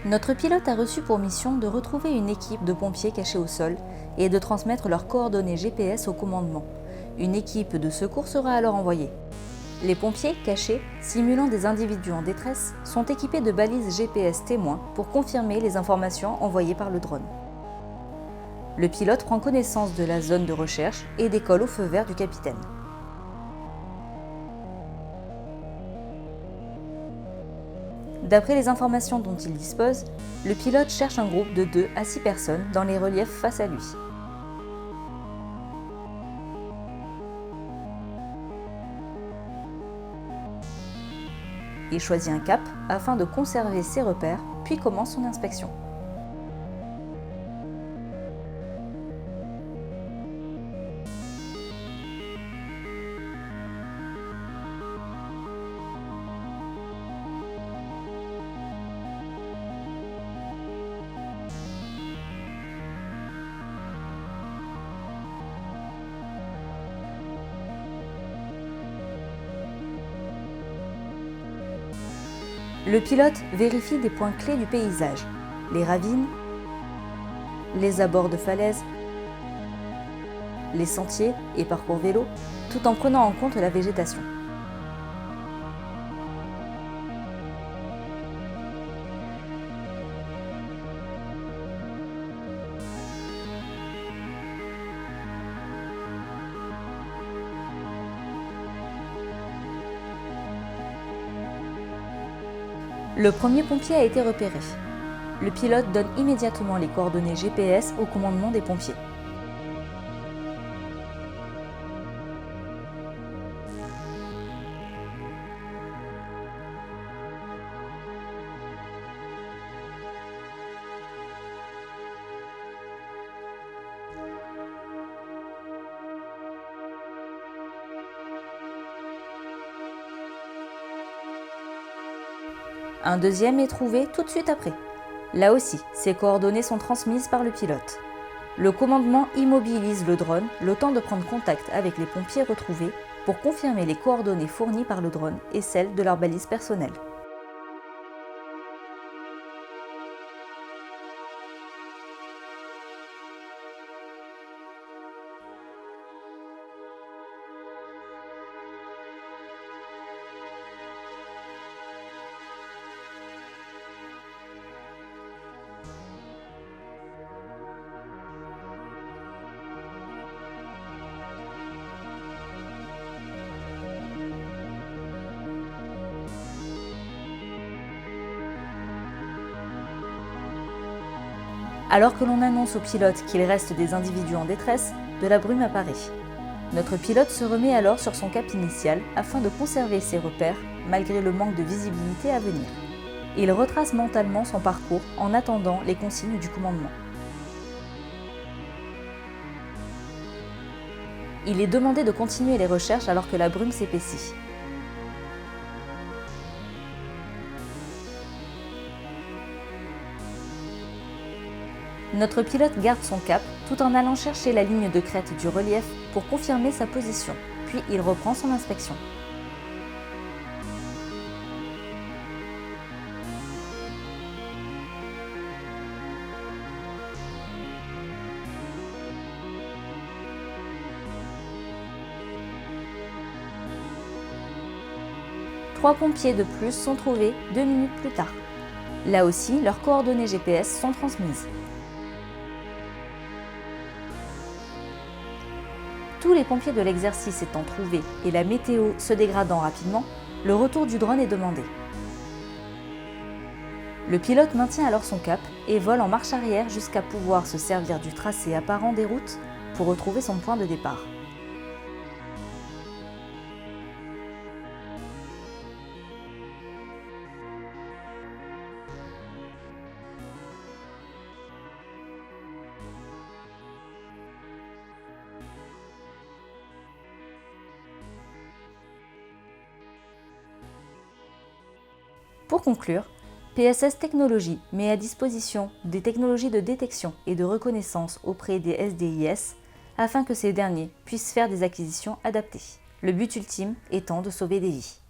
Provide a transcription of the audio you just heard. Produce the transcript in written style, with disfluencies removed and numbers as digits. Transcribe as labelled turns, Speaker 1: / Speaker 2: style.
Speaker 1: Notre pilote a reçu pour mission de retrouver une équipe de pompiers cachés au sol et de transmettre leurs coordonnées GPS au commandement. Une équipe de secours sera alors envoyée. Les pompiers, cachés, simulant des individus en détresse, sont équipés de balises GPS témoins pour confirmer les informations envoyées par le drone. Le pilote prend connaissance de la zone de recherche et décolle au feu vert du capitaine. D'après les informations dont il dispose, le pilote cherche un groupe de 2 à 6 personnes dans les reliefs face à lui. Il choisit un cap afin de conserver ses repères, puis commence son inspection. Le pilote vérifie des points clés du paysage, les ravines, les abords de falaises, les sentiers et parcours vélo, tout en prenant en compte la végétation. Le premier pompier a été repéré. Le pilote donne immédiatement les coordonnées GPS au commandement des pompiers. Un deuxième est trouvé tout de suite après. Là aussi, ses coordonnées sont transmises par le pilote. Le commandement immobilise le drone le temps de prendre contact avec les pompiers retrouvés pour confirmer les coordonnées fournies par le drone et celles de leur balise personnelle. Alors que l'on annonce au pilote qu'il reste des individus en détresse, de la brume apparaît. Notre pilote se remet alors sur son cap initial afin de conserver ses repères malgré le manque de visibilité à venir. Il retrace mentalement son parcours en attendant les consignes du commandement. Il est demandé de continuer les recherches alors que la brume s'épaissit. Notre pilote garde son cap tout en allant chercher la ligne de crête du relief pour confirmer sa position, puis il reprend son inspection. Trois pompiers de plus sont trouvés 2 minutes plus tard. Là aussi, leurs coordonnées GPS sont transmises. Tous les pompiers de l'exercice étant trouvés et la météo se dégradant rapidement, le retour du drone est demandé. Le pilote maintient alors son cap et vole en marche arrière jusqu'à pouvoir se servir du tracé apparent des routes pour retrouver son point de départ. Pour conclure, PSS Technologies met à disposition des technologies de détection et de reconnaissance auprès des SDIS afin que ces derniers puissent faire des acquisitions adaptées. Le but ultime étant de sauver des vies.